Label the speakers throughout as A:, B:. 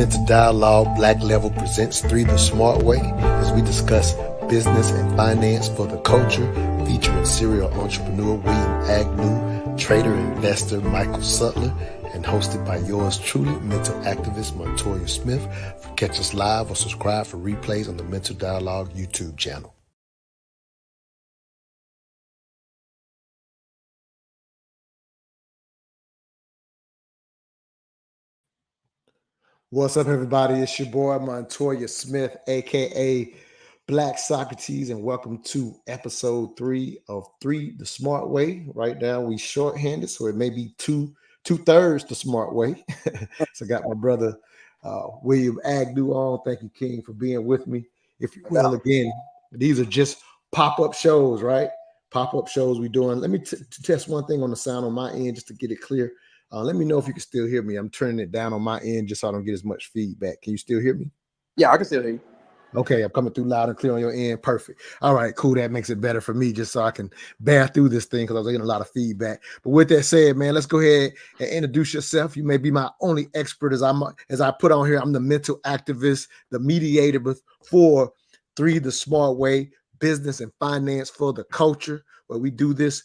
A: Mental Dialogue Black Level presents 3 the Smart Way as we discuss business and finance for the culture, featuring serial entrepreneur William Agnew, trader and investor Michael Suttlar, and hosted by yours truly, mental activist Montoya Smith. Catch us live or subscribe for replays on the Mental Dialogue YouTube channel. What's up, everybody? It's your boy Montoya Smith, aka Black Socrates, and welcome to episode 3 of 3 the Smart Way. Right now, we shorthanded, so it may be two-thirds the smart way. So I got my brother William Agnew on. Thank you, King, for being with me. If you will, again, these are just pop-up shows, right? Pop-up shows we're doing. Let me test one thing on the sound on my end just to get it clear. Let me know if you can still hear me. I'm turning it down on my end just so I don't get as much feedback. Can you still hear me?
B: Yeah, I can still hear you.
A: Okay, I'm coming through loud and clear on your end. Perfect. All right, cool. That makes it better for me just so I can bear through this thing because I was getting a lot of feedback. But with that said, man, let's go ahead and introduce yourself. You may be my only expert as I put on here. I'm the mental activist, the mediator for 3 the Smart Way, business and finance for the culture, where we do this.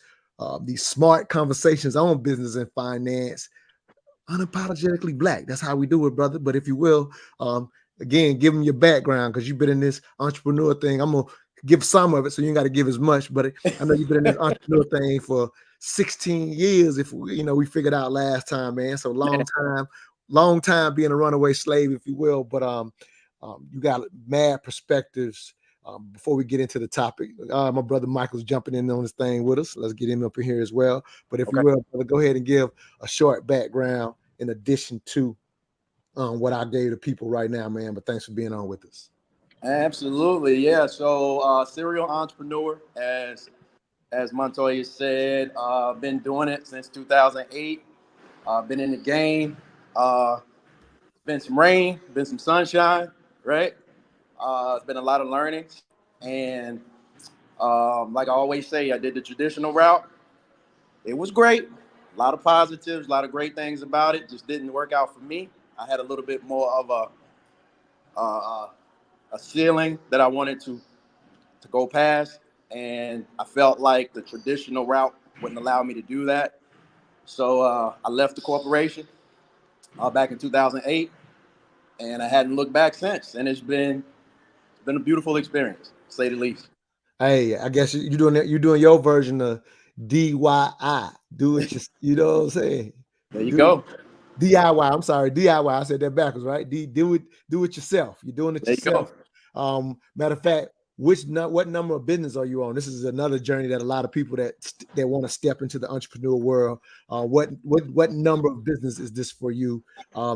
A: These smart conversations on business and finance, unapologetically black. That's how we do it, brother. But if you will, again, give them your background because you've been in this entrepreneur thing. I'm gonna give some of it, so you ain't got to give as much. But I know you've been in this entrepreneur thing for 16 years. If we figured out last time, man. So long time being a runaway slave, if you will. But you got mad perspectives. Before we get into the topic, my brother Michael's jumping in on this thing with us. Let's get him up in here as well. But if you will, brother, go ahead and give a short background in addition to what I gave the people right now, man. But thanks for being on with us.
B: Absolutely, yeah. So serial entrepreneur, as Montoya said, been doing it since 2008. Been in the game. Been some rain, been some sunshine, right? It's been a lot of learning. And like I always say, I did the traditional route. It was great. A lot of positives, a lot of great things about it. Just didn't work out for me. I had a little bit more of a ceiling that I wanted to go past. And I felt like the traditional route wouldn't allow me to do that. So I left the corporation back in 2008. And I hadn't looked back since. And it's been a beautiful experience, to say the least.
A: Hey, I guess you're doing your version of DIY. Do it, you know what I'm saying?
B: There you go.
A: DIY. I'm sorry, DIY. I said that backwards, right? Do it yourself. You're doing it yourself. Matter of fact, what number of business are you on? This is another journey that a lot of people that want to step into the entrepreneur world. What number of business is this for you?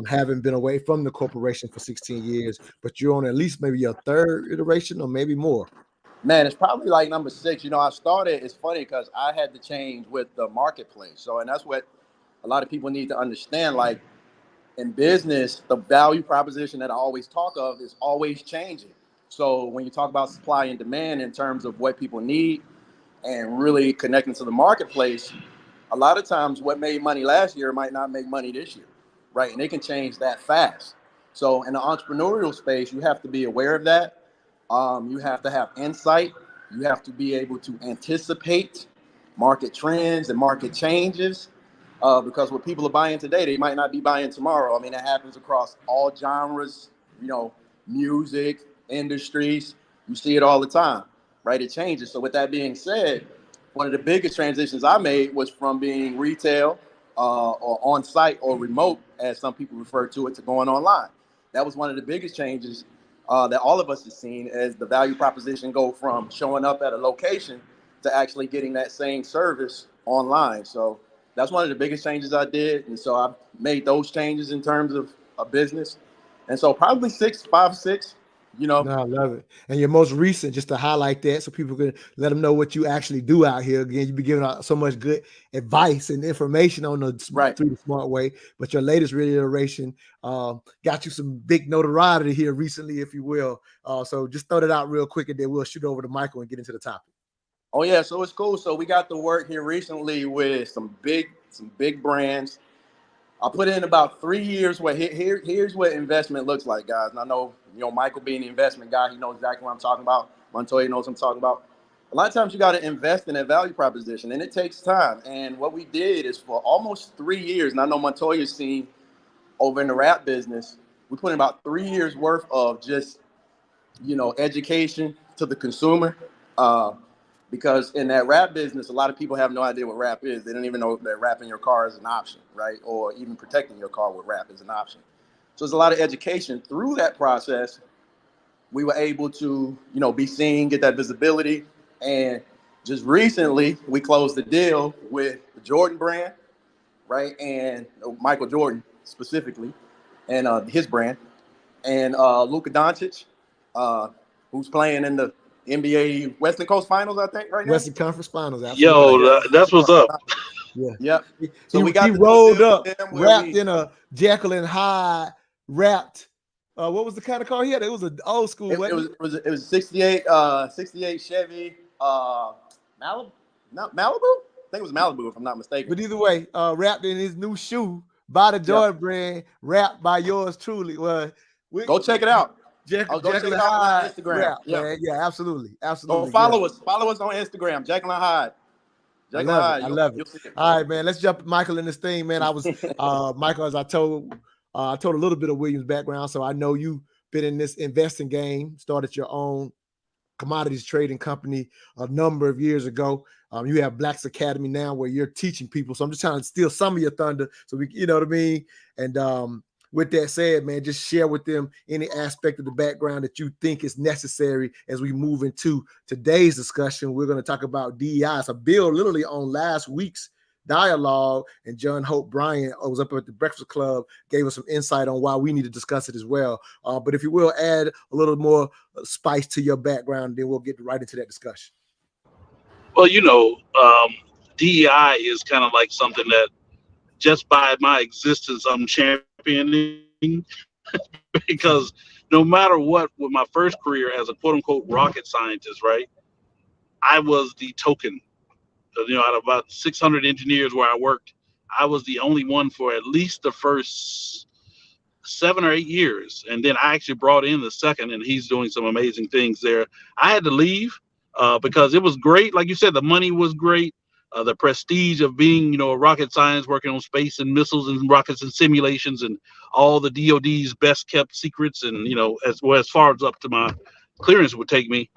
A: Having been away from the corporation for 16 years, but you're on at least maybe your 3rd iteration or maybe more.
B: Man, it's probably like number 6. I started, it's funny because I had to change with the marketplace. So, and that's what a lot of people need to understand. Like in business, the value proposition that I always talk of is always changing. So when you talk about supply and demand in terms of what people need and really connecting to the marketplace, a lot of times what made money last year might not make money this year, right? And they can change that fast. So in the entrepreneurial space, you have to be aware of that. You have to have insight. You have to be able to anticipate market trends and market changes because what people are buying today, they might not be buying tomorrow. I mean, it happens across all genres, music, industries. You see it all the time, right? It changes. So with that being said, one of the biggest transitions I made was from being retail or on-site or remote, as some people refer to it, to going online. That was one of the biggest changes that all of us have seen as the value proposition go from showing up at a location to actually getting that same service online. So that's one of the biggest changes I did. And so I made those changes in terms of a business. And so probably 5, 6.
A: No, I love it. And your most recent, just to highlight that so people can let them know what you actually do out here. Again, you be giving out so much good advice and information on the 3 the Smart Way. But your latest reiteration got you some big notoriety here recently, if you will. So just throw that out real quick and then we'll shoot over to Michael and get into the topic.
B: Oh, yeah. So it's cool. So we got to work here recently with some big brands. I put in about 3 years. Here's what investment looks like, guys. And I know, Michael being the investment guy, he knows exactly what I'm talking about. Montoya knows what I'm talking about. A lot of times you got to invest in that value proposition, and it takes time. And what we did is for almost 3 years, and I know Montoya's seen over in the wrap business, we put in about 3 years worth of just, education to the consumer. Because in that wrap business, a lot of people have no idea what wrap is. They don't even know that wrapping your car is an option, right? Or even protecting your car with wrap is an option. So there's a lot of education through that process. We were able to, be seen, get that visibility. And just recently, we closed the deal with the Jordan brand, right? And Michael Jordan specifically, and his brand. And Luka Doncic, who's playing in the NBA Western Coast Finals, I think, right now.
A: Western Conference Finals, absolutely.
C: Yo, that's what's up.
A: Yeah.
B: Yep. So
A: he,
B: we got
A: he rolled up, wrapped
B: in
A: in a Jekyll and Hyde, wrapped. What was the kind of car he had? It was an old school.
B: It was 68 Chevy Malibu. Not Malibu? I think it was Malibu, if I'm not mistaken.
A: But either way, wrapped in his new shoe by the Jordan brand, wrapped by yours truly. Well,
B: go check it out.
A: Jekyll
B: check it out on Instagram.
A: Wrap, yeah, absolutely.
B: Go follow us. Follow us on Instagram, Jekyll and Hyde.
A: I love it. All right, man. Let's jump Michael in this thing, man. I was Michael, as I told a little bit of William's background, so I know you've been in this investing game, started your own commodities trading company a number of years ago. You have Black's Academy now where you're teaching people. So I'm just trying to steal some of your thunder. So we, you know what I mean? And with that said, man, just share with them any aspect of the background that you think is necessary as we move into today's discussion. We're going to talk about DEI. It's a bill literally on last week's dialogue, and John Hope Bryant was up at the Breakfast Club, gave us some insight on why we need to discuss it as well. But if you will add a little more spice to your background, then we'll get right into that discussion.
C: Well, DEI is kind of like something that just by my existence, I'm championing because no matter what, with my first career as a quote unquote rocket scientist, right, I was the token. Out of about 600 engineers where I worked, I was the only one for at least the first 7 or 8 years. And then I actually brought in the second, and he's doing some amazing things there. I had to leave because it was great. Like you said, the money was great. The prestige of being, a rocket science, working on space and missiles and rockets and simulations and all the DOD's best kept secrets. And, as far as up to my clearance would take me,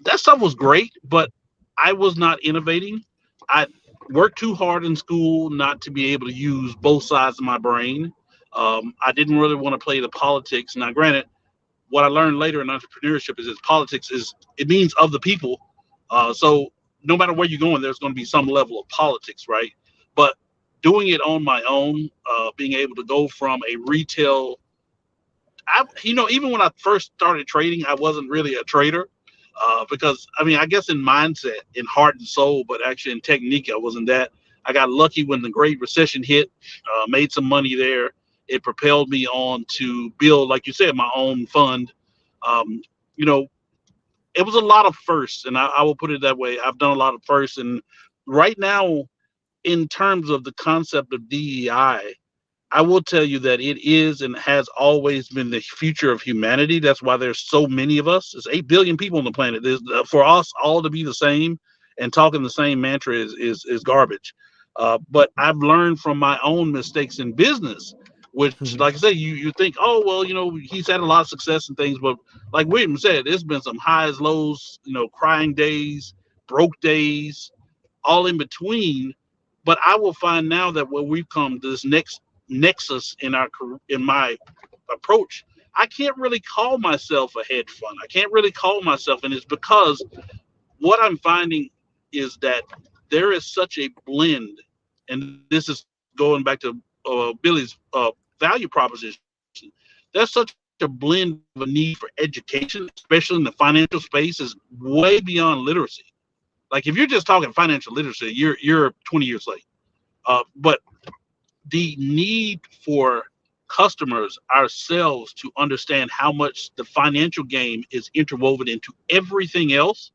C: that stuff was great, but I was not innovating. I worked too hard in school not to be able to use both sides of my brain. I didn't really want to play the politics. Now, granted, what I learned later in entrepreneurship is politics it means of the people. So no matter where you're going, there's going to be some level of politics, right? But doing it on my own, being able to go from a retail, even when I first started trading, I wasn't really a trader. Because I guess in mindset, in heart and soul, but actually in technique, I wasn't that. I got lucky when the Great Recession hit, made some money there. It propelled me on to build, like you said, my own fund. It was a lot of firsts, and I will put it that way. I've done a lot of firsts, and right now, in terms of the concept of DEI, I will tell you that it is and has always been the future of humanity. That's why there's so many of us. There's 8 billion people on the planet. For us all to be the same and talking the same mantra is garbage. But I've learned from my own mistakes in business, which, like I said, you think, oh, well, he's had a lot of success and things. But like William said, there's been some highs, lows, crying days, broke days, all in between. But I will find now that when we've come to this next nexus in my approach, I can't really call myself a hedge fund. I can't really call myself, and it's because what I'm finding is that there is such a blend, and this is going back to Billy's value proposition. There's such a blend of a need for education, especially in the financial space, is way beyond literacy. Like if you're just talking financial literacy, you're 20 years late. But the need for customers, ourselves, to understand how much the financial game is interwoven into everything else,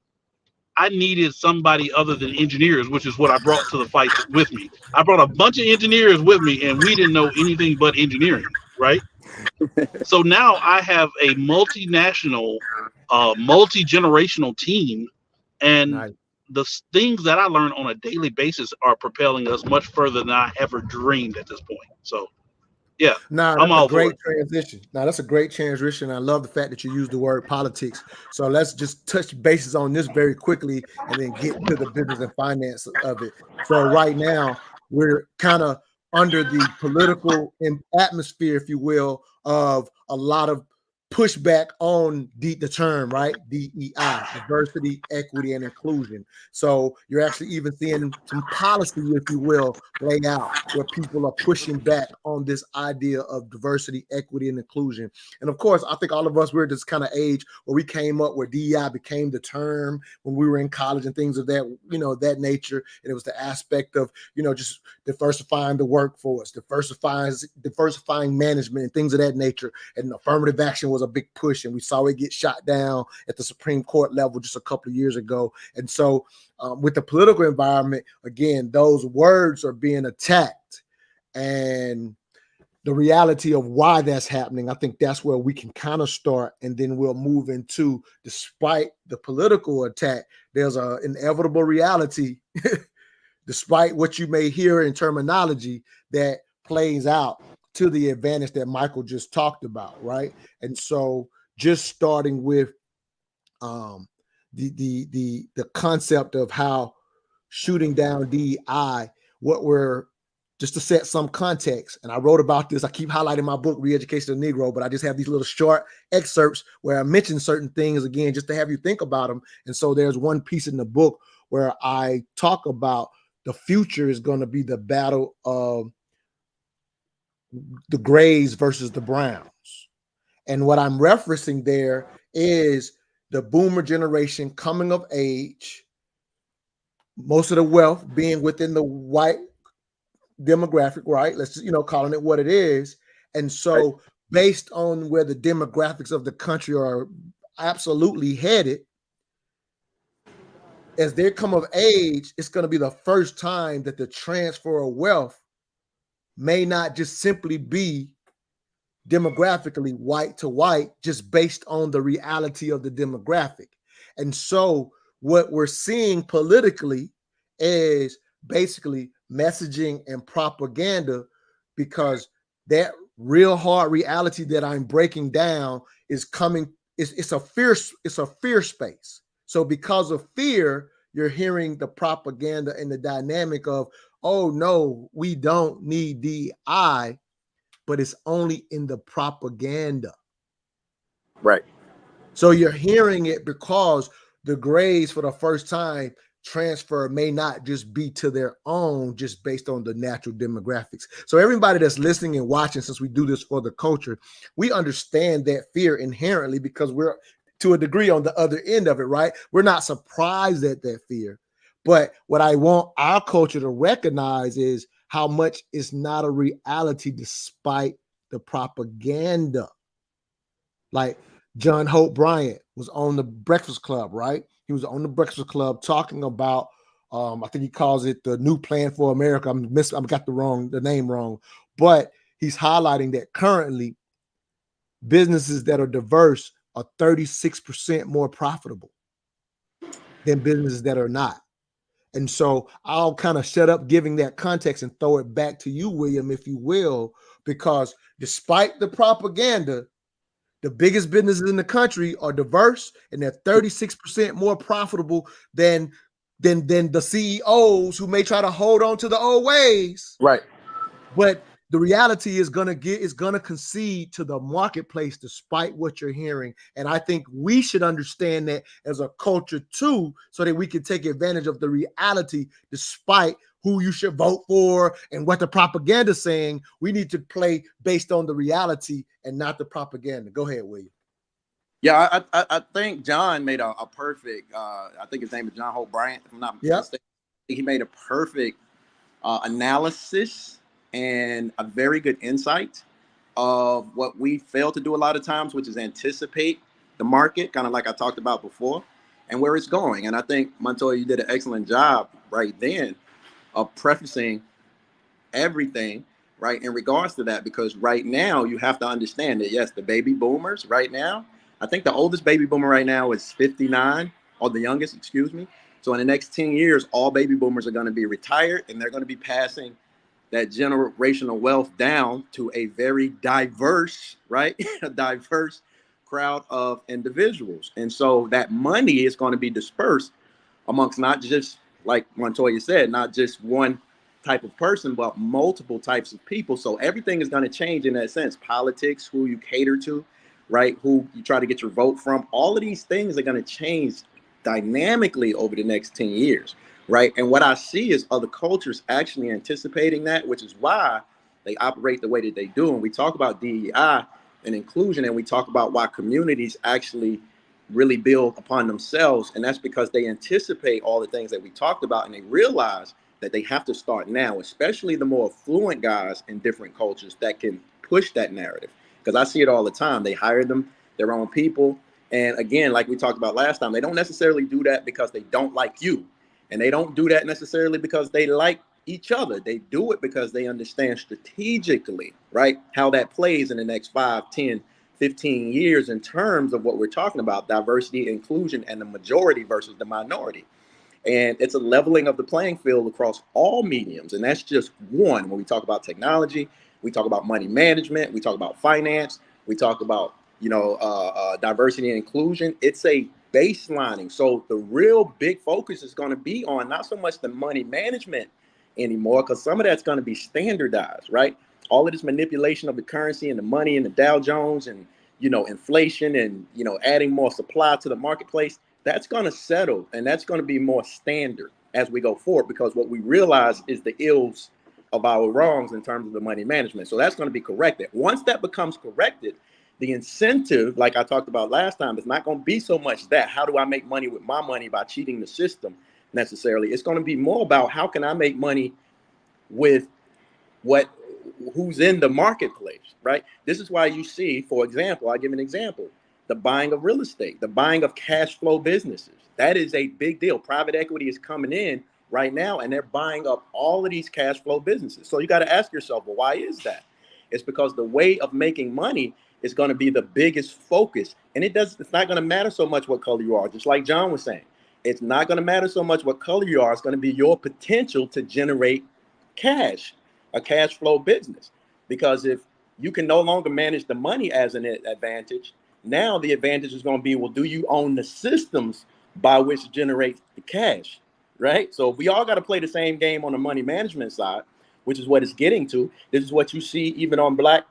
C: I needed somebody other than engineers, which is what I brought to the fight with me. I brought a bunch of engineers with me, and we didn't know anything but engineering, right? So now I have a multinational, multi-generational team, and
A: Nice.
C: the things that I learn on a daily basis are propelling us much further than I ever dreamed at this point. So, yeah,
A: Nah,
C: I'm
A: that's a
C: all for
A: great
C: it.
A: transition. Now, that's a great transition. I love the fact that you use the word politics. So let's just touch bases on this very quickly and then get to the business and finance of it. So right now, we're kind of under the political atmosphere, if you will, of a lot of pushback on the term, right? DEI, diversity, equity, and inclusion. So you're actually even seeing some policy, if you will, play out where people are pushing back on this idea of diversity, equity, and inclusion. And of course, I think all of us, we're this kind of age where we came up where DEI became the term when we were in college and things of that, that nature. And it was the aspect of, just diversifying the workforce, diversifying management and things of that nature. And affirmative action was a big push, and we saw it get shot down at the Supreme Court level just a couple of years ago. And so with the political environment, again, those words are being attacked, and the reality of why that's happening, I think that's where we can kind of start, and then we'll move into, despite the political attack, there's an inevitable reality, despite what you may hear in terminology, that plays out to the advantage that Michael just talked about, right? And so just starting with the concept of how shooting down DEI, what we're, just to set some context, and I wrote about this. I keep highlighting my book, Re-Education of the Negro, but I just have these little short excerpts where I mention certain things again, just to have you think about them. And so there's one piece in the book where I talk about the future is going to be the battle of the grays versus the browns. And what I'm referencing there is the boomer generation coming of age, most of the wealth being within the white demographic, right? Let's just, calling it what it is. And so based on where the demographics of the country are absolutely headed, as they come of age, it's going to be the first time that the transfer of wealth may not just simply be demographically white to white, just based on the reality of the demographic. And so what we're seeing politically is basically messaging and propaganda, because that real hard reality that I'm breaking down is coming. It's a fear space. So because of fear, you're hearing the propaganda and the dynamic of, oh no, we don't need DI, but it's only in the propaganda.
B: Right.
A: So you're hearing it because the grades for the first time transfer may not just be to their own, just based on the natural demographics. So everybody that's listening and watching, since we do this for the culture, we understand that fear inherently because we're to a degree on the other end of it, right? We're not surprised at that fear. But what I want our culture to recognize is how much it's not a reality despite the propaganda. Like John Hope Bryant was on the Breakfast Club, right? He was on the Breakfast Club talking about, I think he calls it the New Plan for America. I've got the name wrong, but he's highlighting that currently businesses that are diverse are 36% more profitable than businesses that are not. And so I'll kind of shut up giving that context and throw it back to you, William, if you will, because despite the propaganda, the biggest businesses in the country are diverse, and they're 36% more profitable than the CEOs who may try to hold on to the old ways.
B: Right.
A: But the reality is going to concede to the marketplace despite what you're hearing. And I think we should understand that as a culture too, so that we can take advantage of the reality despite who you should vote for and what the propaganda is saying. We need to play based on the reality and not the propaganda. Go ahead, William.
B: Yeah, I think John made a perfect, I think his name is John Hope Bryant, if I'm not mistaken. He made a perfect analysis and a very good insight of what we fail to do a lot of times, which is anticipate the market, kind of like I talked about before. and where it's going. And I think, Montoya, you did an excellent job right then of prefacing everything, right, in regards to that, because right now you have to understand that, yes, the baby boomers right now, I think the oldest baby boomer right now is 59, or the youngest, excuse me. So in the next 10 years, all baby boomers are going to be retired, and they're going to be passing that generational wealth down to a very diverse, right, a diverse crowd of individuals. And so that money is going to be dispersed amongst not just, like Montoya said, not just one type of person, but multiple types of people. So everything is going to change in that sense. Politics, who you cater to, right? Who you try to get your vote from. All of these things are going to change dynamically over the next 10 years, right? And what I see is other cultures actually anticipating that, which is why they operate the way that they do. And we talk about DEI and inclusion, and we talk about why communities actually really build upon themselves. And that's because they anticipate all the things that we talked about, and they realize that they have to start now, especially the more affluent guys in different cultures that can push that narrative. Because I see it all the time. They hire their own people. And again, like we talked about last time, they don't necessarily do that because they don't like you. And they don't do that necessarily because they like each other. They do it because they understand strategically, right, how that plays in the next 5, 10, 15 years in terms of what we're talking about, diversity, inclusion, and the majority versus the minority. And it's a leveling of the playing field across all mediums. And that's just one. When we talk about technology, we talk about money management, we talk about finance, we talk about, diversity and inclusion. It's a baselining. So the real big focus is going to be on not so much the money management anymore, because some of that's going to be standardized, right? All of this manipulation of the currency and the money and the Dow Jones and, inflation and, adding more supply to the marketplace, that's going to settle, and that's going to be more standard as we go forward, because what we realize is the ills of our wrongs in terms of the money management. So that's going to be corrected. Once that becomes corrected, the incentive, like I talked about last time, is not going to be so much that how do I make money with my money by cheating the system necessarily. It's going to be more about how can I make money with who's in the marketplace, right? This is why you see, for example, I'll give an example, the buying of real estate, the buying of cash flow businesses. That is a big deal. Private equity is coming in right now, and they're buying up all of these cash flow businesses. So you got to ask yourself, well, why is that? It's because the way of making money is going to be the biggest focus. And it's not going to matter so much what color you are, just like John was saying. It's not going to matter so much what color you are. It's going to be your potential to generate cash, a cash flow business. Because if you can no longer manage the money as an advantage, now the advantage is going to be, well, do you own the systems by which to generate the cash, right? So we all got to play the same game on the money management side, which is what it's getting to. This is what you see even on black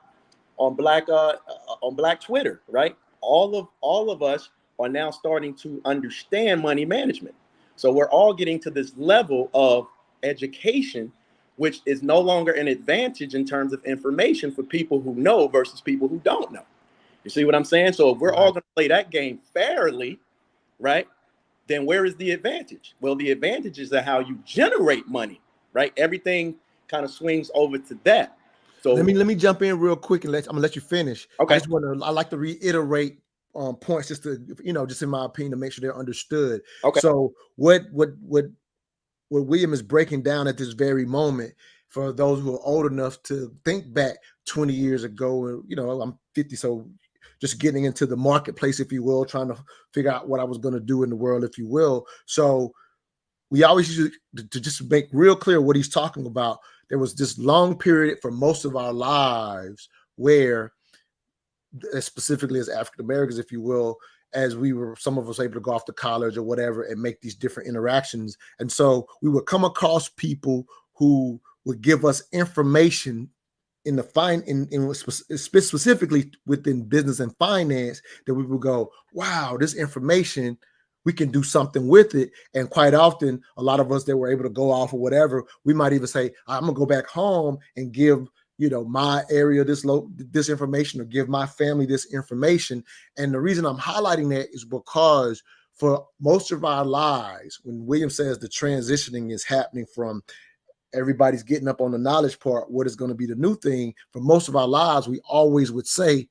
B: Twitter, right? All of us are now starting to understand money management. So we're all getting to this level of education, which is no longer an advantage in terms of information for people who know versus people who don't know. You see what I'm saying? So if we're all going to play that game fairly, right, then where is the advantage? Well, the advantage is that how you generate money, right? Everything kind of swings over to that. So
A: let me jump in real quick and I'm gonna let you finish.
B: Okay.
A: I like to reiterate points just to, just in my opinion, to make sure they're understood.
B: Okay.
A: So what William is breaking down at this very moment, for those who are old enough to think back 20 years ago, I'm 50, so just getting into the marketplace, if you will, trying to figure out what I was going to do in the world, if you will. So we always used to just make real clear what he's talking about. There was this long period for most of our lives where, specifically as African Americans, if you will, as some of us able to go off to college or whatever and make these different interactions. And so we would come across people who would give us information in specifically within business and finance, that we would go, wow, this information, we can do something with it. And quite often, a lot of us that were able to go off or whatever, we might even say, I'm gonna go back home and give my area this information, or give my family this information. And the reason I'm highlighting that is because for most of our lives, when William says the transitioning is happening from everybody's getting up on the knowledge part, what is going to be the new thing, for most of our lives, we always would say,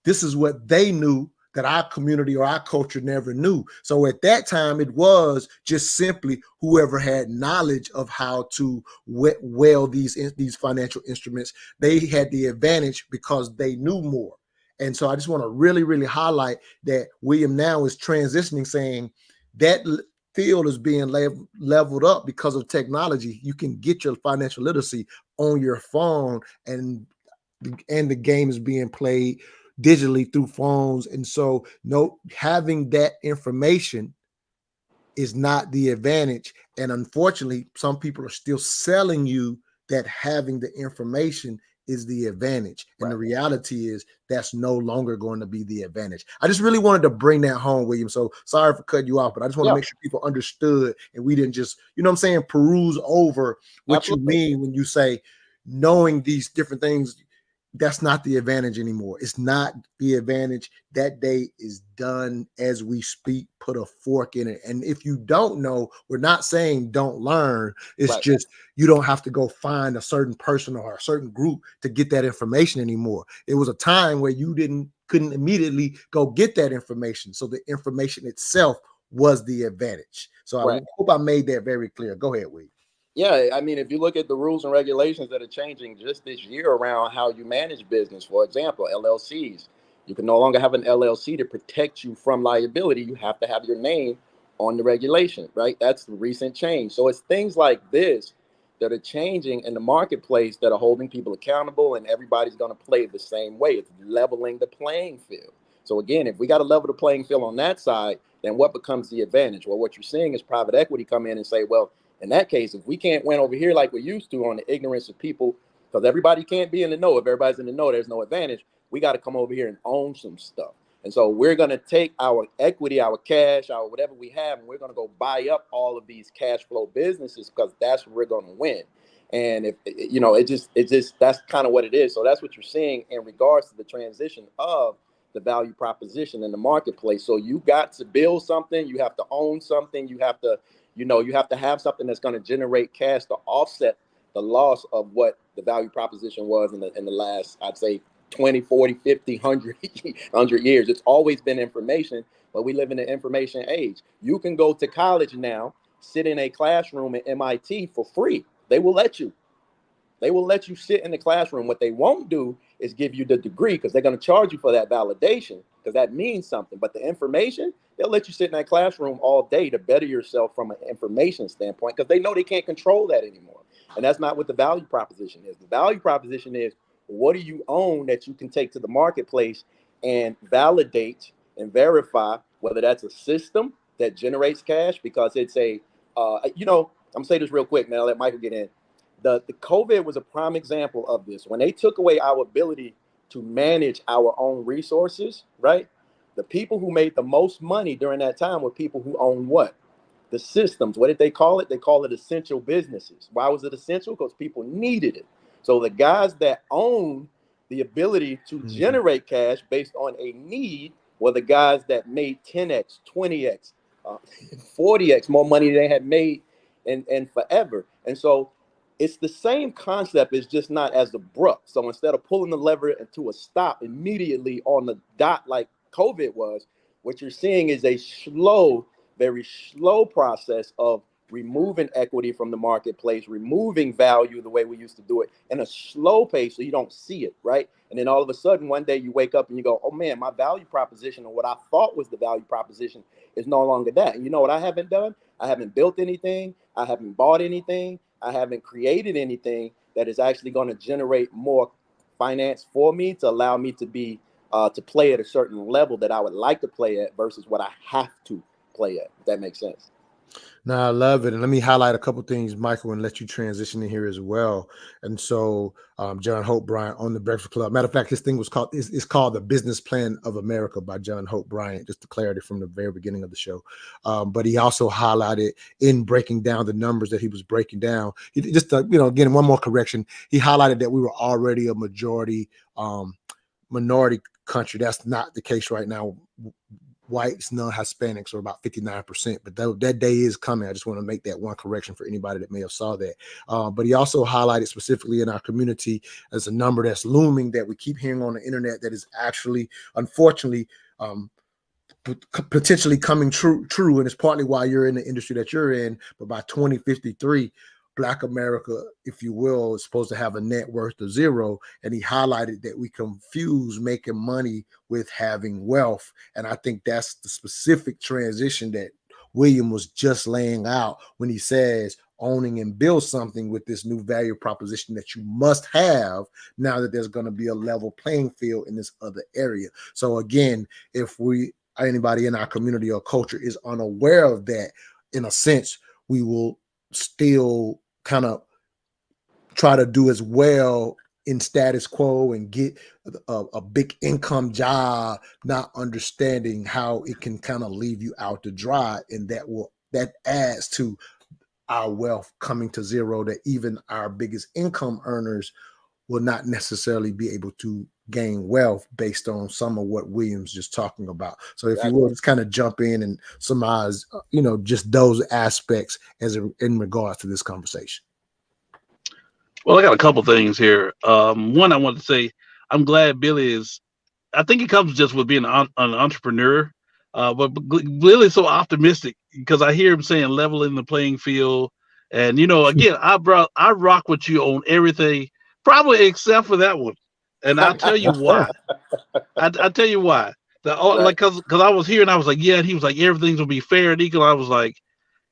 A: this is what they knew, that our community or our culture never knew. So at that time, it was just simply whoever had knowledge of how to well these financial instruments, they had the advantage because they knew more. And so I just want to really, really highlight that William now is transitioning, saying that field is being leveled up because of technology. You can get your financial literacy on your phone, and the game is being played digitally through phones. And so having that information is not the advantage. And unfortunately, some people are still selling you that having the information is the advantage. And the reality is that's no longer going to be the advantage. I just really wanted to bring that home, William. So sorry for cutting you off, but I just want to make sure people understood and we didn't just, you know what I'm saying, peruse over what you mean when you say knowing these different things. That's not the advantage anymore. It's not the advantage. That day is done as we speak. Put a fork in it. And if you don't know, we're not saying don't learn. It's just you don't have to go find a certain person or a certain group to get that information anymore. It was a time where you couldn't immediately go get that information. So the information itself was the advantage. So I hope I made that very clear. Go ahead, Wade.
B: Yeah, I mean, if you look at the rules and regulations that are changing just this year around how you manage business, for example, LLCs, you can no longer have an LLC to protect you from liability. You have to have your name on the regulation, right? That's the recent change. So it's things like this that are changing in the marketplace that are holding people accountable, and everybody's going to play the same way. It's leveling the playing field. So again, if we got to level the playing field on that side, then what becomes the advantage? Well, what you're seeing is private equity come in and say, well, in that case, if we can't win over here like we used to on the ignorance of people, because everybody can't be in the know. If everybody's in the know, there's no advantage. We got to come over here and own some stuff. And so we're going to take our equity, our cash, our whatever we have, and we're going to go buy up all of these cash flow businesses because that's where we're going to win. And if you know, it just that's kind of what it is. So that's what you're seeing in regards to the transition of the value proposition in the marketplace. So you got to build something, you have to own something, you have to have something that's going to generate cash to offset the loss of what the value proposition was in the last, I'd say, 20, 40, 50, 100 years. It's always been information, but we live in an information age. You can go to college now, sit in a classroom at MIT for free. They will let you. They will let you sit in the classroom. What they won't do is give you the degree because they're going to charge you for that validation because that means something. But the information, they'll let you sit in that classroom all day to better yourself from an information standpoint because they know they can't control that anymore. And that's not what the value proposition is. The value proposition is, what do you own that you can take to the marketplace and validate and verify whether that's a system that generates cash because it's I'm going to say this real quick, man. I'll let Michael get in. The COVID was a prime example of this. When they took away our ability to manage our own resources, right? The people who made the most money during that time were people who owned what? The systems. What did they call it? They call it essential businesses. Why was it essential? Because people needed it. So the guys that own the ability to generate cash based on a need were the guys that made 10x, 20x, 40x more money than they had made in forever. And so it's the same concept, it's just not as abrupt. So instead of pulling the lever into a stop immediately on the dot like COVID was, what you're seeing is a slow, very slow process of removing equity from the marketplace, removing value the way we used to do it in a slow pace so you don't see it, right? And then all of a sudden, one day you wake up and you go, oh man, my value proposition or what I thought was the value proposition is no longer that. And you know what I haven't done? I haven't built anything. I haven't bought anything. I haven't created anything that is actually going to generate more finance for me to allow me to be to play at a certain level that I would like to play at versus what I have to play at. If that makes sense.
A: No, I love it. And let me highlight a couple things, Michael, and let you transition in here as well. And so John Hope Bryant on the Breakfast Club. Matter of fact, this thing was called, it's called The Business Plan of America by John Hope Bryant, just to clarity from the very beginning of the show. But he also highlighted in breaking down the numbers that he was breaking down. He just, again, one more correction. He highlighted that we were already a majority minority country. That's not the case right now. Whites, non-Hispanics are about 59%, but that day is coming. I just want to make that one correction for anybody that may have saw that. But he also highlighted specifically in our community as a number that's looming that we keep hearing on the internet that is actually, unfortunately, potentially coming true, and it's partly why you're in the industry that you're in. But by 2053, Black America, if you will, is supposed to have a net worth of zero. And he highlighted that we confuse making money with having wealth. And I think that's the specific transition that William was just laying out when he says owning and build something with this new value proposition that you must have now that there's going to be a level playing field in this other area. So again, if anybody in our community or culture is unaware of that, in a sense, we will still kind of try to do as well in status quo and get a big income job, not understanding how it can kind of leave you out to dry. And that adds to our wealth coming to zero, that even our biggest income earners will not necessarily be able to gain wealth based on some of what William's just talking about. So if you will just kind of jump in and surmise, just those aspects in regards to this conversation.
C: Well, I got a couple things here. One, I want to say, I'm glad Billy I think it comes just with being an entrepreneur, but Billy's so optimistic because I hear him saying leveling the playing field. And, again, I rock with you on everything, probably except for that one. And I'll tell you why. I'll tell you why. Because I was here and I was like, yeah, and he was like, everything's going to be fair and equal. I was like,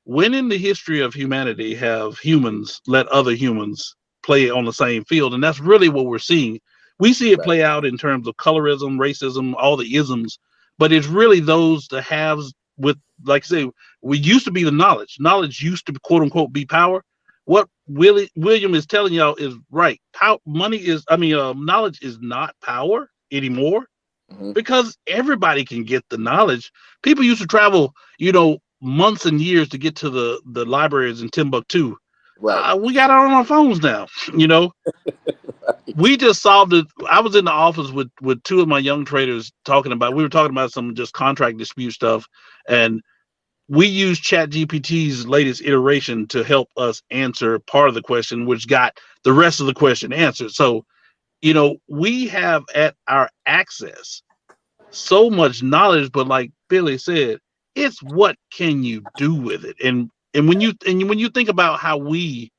C: when in the history of humanity have humans let other humans play on the same field? And that's really what we're seeing. We see it play out in terms of colorism, racism, all the isms, but it's really those that haves with, like I say, we used to be the knowledge. Knowledge used to, quote unquote, be power. What William is telling y'all is right. Knowledge is not power anymore, because everybody can get the knowledge. People used to travel, months and years to get to the libraries in Timbuktu. Right. We got it on our phones now, We just solved it. I was in the office with two of my young traders we were talking about some just contract dispute stuff, and we used ChatGPT's latest iteration to help us answer part of the question, which got the rest of the question answered. So, we have at our access so much knowledge, but like Billy said, it's what can you do with it? And when you think about how we,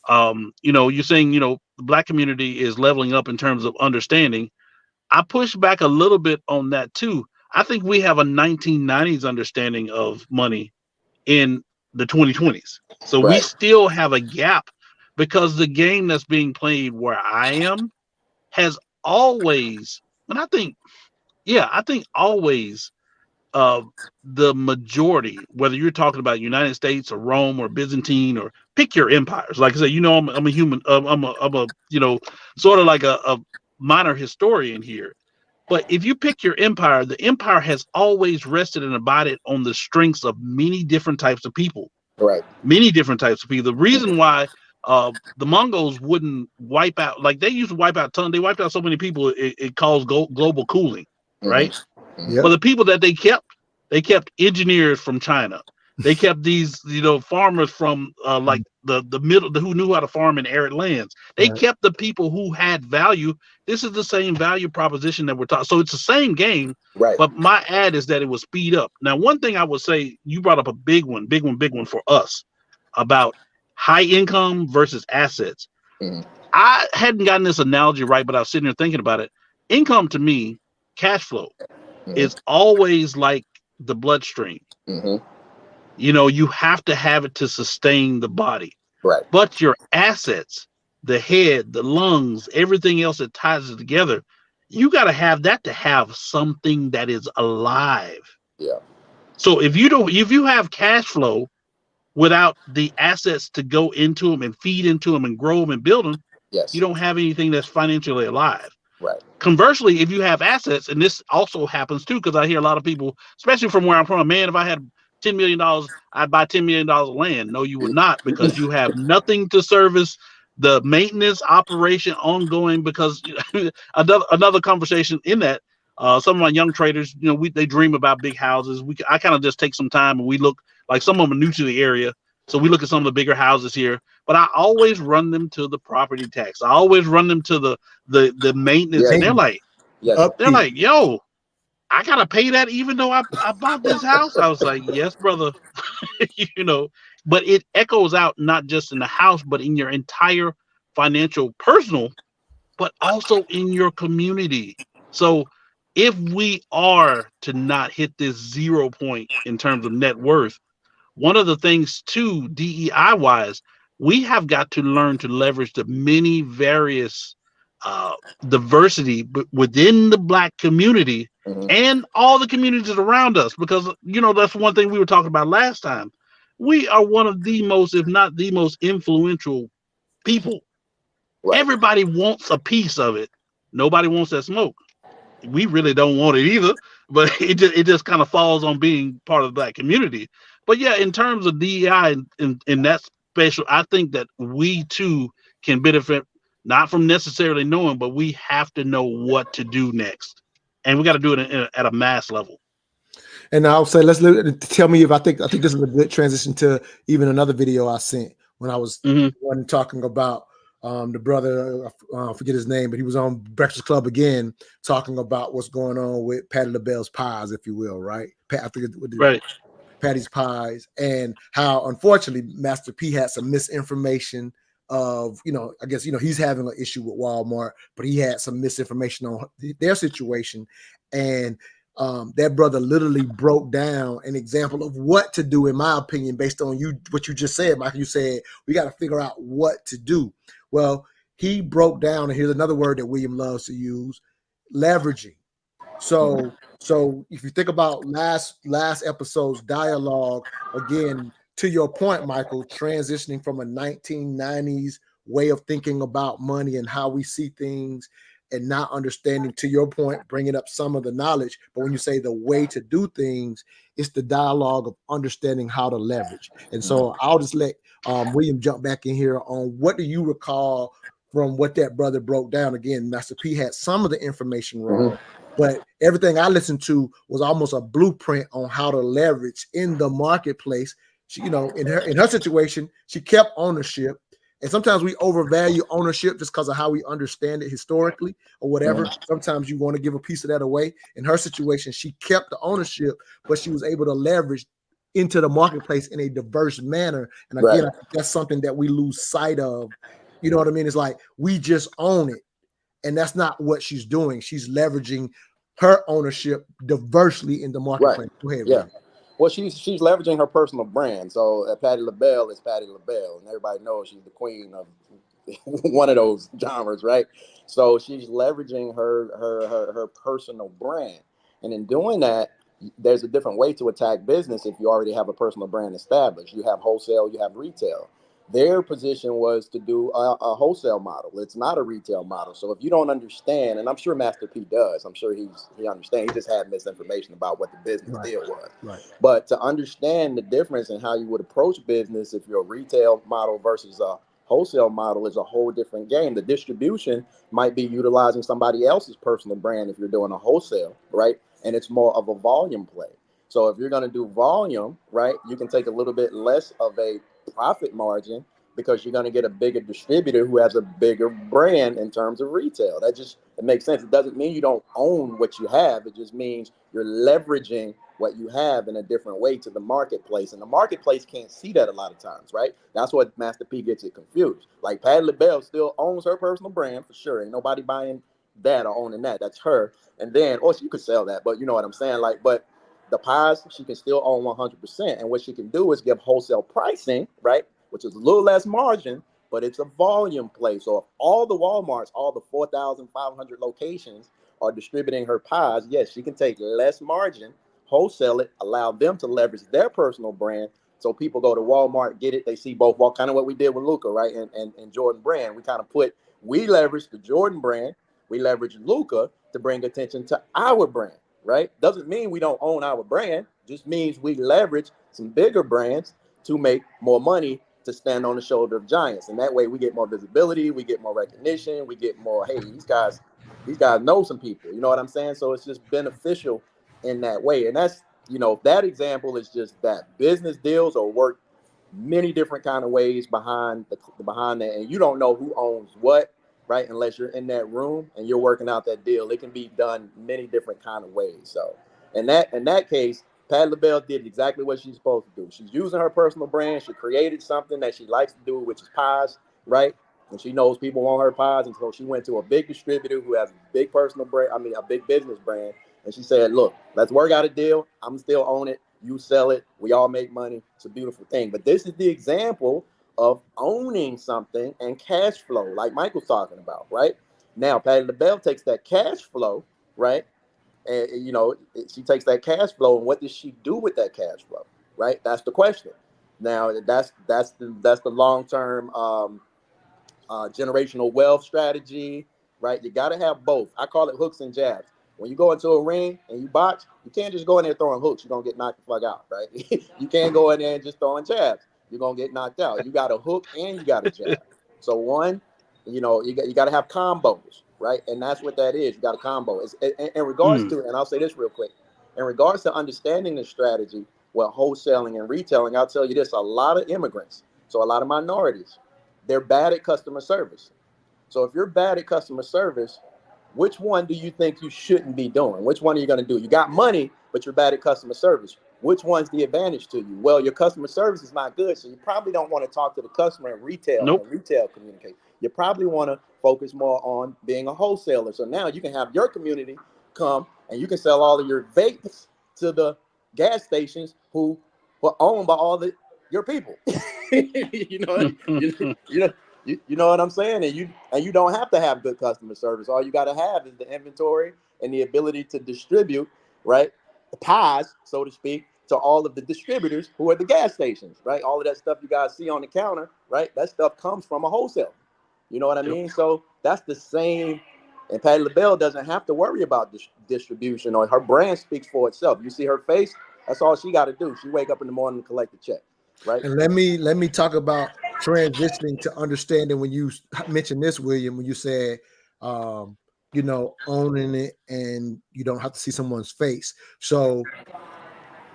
C: you're saying, the Black community is leveling up in terms of understanding. I push back a little bit on that too. I think we have a 1990s understanding of money in the 2020s. So we still have a gap, because the game that's being played where I am has always, and I think always, the majority, whether you're talking about United States or Rome or Byzantine or pick your empires. Like I said, I'm a human. I'm a sort of like a minor historian here. But if you pick your empire, the empire has always rested and abided on the strengths of many different types of people. Right. Many different types of people. The reason why the Mongols wouldn't wipe out, like they used to wipe out they wiped out so many people, it caused global cooling. Right. Yep. But the people that they kept engineers from China. They kept these, farmers from like the middle, who knew how to farm in arid lands. They kept the people who had value. This is the same value proposition that we're talking. So it's the same game, right? But my ad is that it will speed up. Now, one thing I would say, you brought up a big one for us about high income versus assets. I hadn't gotten this analogy right, but I was sitting there thinking about it. Income to me, cash flow, is always like the bloodstream. You have to have it to sustain the body. Right. But your assets, the head, the lungs, everything else that ties it together, you got to have that to have something that is alive. Yeah. So if you have cash flow without the assets to go into them and feed into them and grow them and build them, you don't have anything that's financially alive. Right. Conversely, if you have assets, and this also happens too, because I hear a lot of people, especially from where I'm from, man, if I had $10 million, I'd buy $10 million of land. No, you would not, because you have nothing to service the maintenance operation ongoing. Because another conversation in that, some of my young traders, they dream about big houses. I kind of just take some time and we look, like some of them are new to the area. So we look at some of the bigger houses here, but I always run them to the property tax. I always run them to the maintenance. And they're like, yo, I gotta pay that even though I bought this house. I was like, yes, brother. you know, but it echoes out not just in the house, but in your entire financial, personal, but also in your community. So if we are to not hit this 0 point in terms of net worth, one of the things too, DEI wise, we have got to learn to leverage the many various uh, diversity within the Black community
B: Mhm.
C: and all the communities around us, because that's one thing we were talking about last time. We are one of the most, if not the most influential people.
B: Right.
C: Everybody wants a piece of it. Nobody wants that smoke. We really don't want it either, but it just kind of falls on being part of the Black community. But yeah, in terms of DEI in that special, I think that we too can benefit not from necessarily knowing, but we have to know what to do next, and we got to do it at a mass level.
A: And I'll say, tell me if I think this is a good transition to even another video I sent when I was talking about the brother, I forget his name, but he was on Breakfast Club again, talking about what's going on with Patti LaBelle's pies, if you will, right? I think
C: Right.
A: Patty's pies, and how unfortunately Master P had some misinformation of, I guess, he's having an issue with Walmart, but he had some misinformation on their situation. And that brother literally broke down an example of what to do, in my opinion, based on what you just said, Michael. You said we got to figure out what to do. Well, he broke down, and here's another word that William loves to use: leveraging. So if you think about last episode's dialogue, again, to your point, Michael, transitioning from a 1990s way of thinking about money and how we see things, and not understanding, to your point, bringing up some of the knowledge. But when you say the way to do things, it's the dialogue of understanding how to leverage. And so I'll just let William jump back in here on what do you recall from what that brother broke down. Again, Master P had some of the information wrong, but everything I listened to was almost a blueprint on how to leverage in the marketplace. She, in her situation, she kept ownership. And sometimes we overvalue ownership just because of how we understand it historically or whatever. Sometimes you want to give a piece of that away. In her situation, she kept the ownership, but she was able to leverage into the marketplace in a diverse manner. And again, I think that's something that we lose sight of. You know what I mean? It's like we just own it. And that's not what she's doing. She's leveraging her ownership diversely in the marketplace. Go ahead,
B: Yeah.
A: William.
B: Well, she's leveraging her personal brand. So Patti LaBelle is Patti LaBelle, and everybody knows she's the queen of one of those genres, right? So she's leveraging her personal brand, and in doing that, there's a different way to attack business if you already have a personal brand established. You have wholesale, you have retail. Their position was to do a wholesale model. It's not a retail model. So if you don't understand, and I'm sure Master P does, I'm sure he understands. He just had misinformation about what the business deal was.
A: Right.
B: But to understand the difference in how you would approach business, if you're a retail model versus a wholesale model, is a whole different game. The distribution might be utilizing somebody else's personal brand if you're doing a wholesale, right? And it's more of a volume play. So if you're going to do volume, right, you can take a little bit less of a profit margin because you're going to get a bigger distributor who has a bigger brand in terms of retail. It makes sense. It doesn't mean you don't own what you have. It just means you're leveraging what you have in a different way to the marketplace. And the marketplace can't see that a lot of times, right? That's what Master P gets it confused. Like Patti LaBelle still owns her personal brand for sure. Ain't nobody buying that or owning that. That's her. And then, or she could sell that, but you know what I'm saying? Like, but the pies, she can still own 100%. And what she can do is give wholesale pricing, right? Which is a little less margin, but it's a volume play. So if all the Walmarts, all the 4,500 locations are distributing her pies, yes, she can take less margin, wholesale it, allow them to leverage their personal brand. So people go to Walmart, get it, they see both, well, kind of what we did with Luca, right? And Jordan brand. We leverage the Jordan brand, we leverage Luca to bring attention to our brand. Right? Doesn't mean we don't own our brand. Just means we leverage some bigger brands to make more money to stand on the shoulder of giants. And that way we get more visibility, we get more recognition, we get more, hey, these guys know some people. You know what I'm saying? So it's just beneficial in that way. And that's, that example is just that business deals or work many different kind of ways behind that. And you don't know who owns what. right? Unless you're in that room and you're working out that deal, it can be done many different kind of ways. So in that case, Pat LaBelle did exactly what she's supposed to do. She's using her personal brand. She created something that she likes to do, which is pies, right? And she knows people want her pies, and so she went to a big distributor who has a big personal brand, a big business brand, and she said, look, let's work out a deal. I'm still own it. You sell it. We all make money. It's a beautiful thing. But this is the example of owning something and cash flow, like Michael's talking about, right? Now, Patty LaBelle takes that cash flow, right? And, she takes that cash flow, and what does she do with that cash flow, right? That's the question. Now, that's the long-term generational wealth strategy, right? You got to have both. I call it hooks and jabs. When you go into a ring and you box, you can't just go in there throwing hooks. You're going to get knocked the fuck out, right? You can't go in there and just throwing jabs. You're going to get knocked out. You got a hook and you got a jab. So one, you got to have combos, right? And that's what that is. You got a combo. In regards to, and I'll say this real quick, in regards to understanding the strategy, well, wholesaling and retailing, I'll tell you this, a lot of immigrants, so a lot of minorities, they're bad at customer service. So if you're bad at customer service, which one do you think you shouldn't be doing? Which one are you going to do? You got money, but you're bad at customer service. Which one's the advantage to you? Well, your customer service is not good, so you probably don't want to talk to the customer and retail communicate. You probably want to focus more on being a wholesaler. So now you can have your community come and you can sell all of your vapes to the gas stations who are owned by all your people. you know what I'm saying? And you don't have to have good customer service. All you got to have is the inventory and the ability to distribute, right, the pies, so to speak, to all of the distributors who are the gas stations, right? All of that stuff you guys see on the counter, right? That stuff comes from a wholesale. You know what I mean? So that's the same. And Patty LaBelle doesn't have to worry about distribution, or her brand speaks for itself. You see her face, that's all she got to do. She wake up in the morning and collect the check, right?
A: And let me talk about transitioning to understanding when you mentioned this, William, when you said, owning it and you don't have to see someone's face. So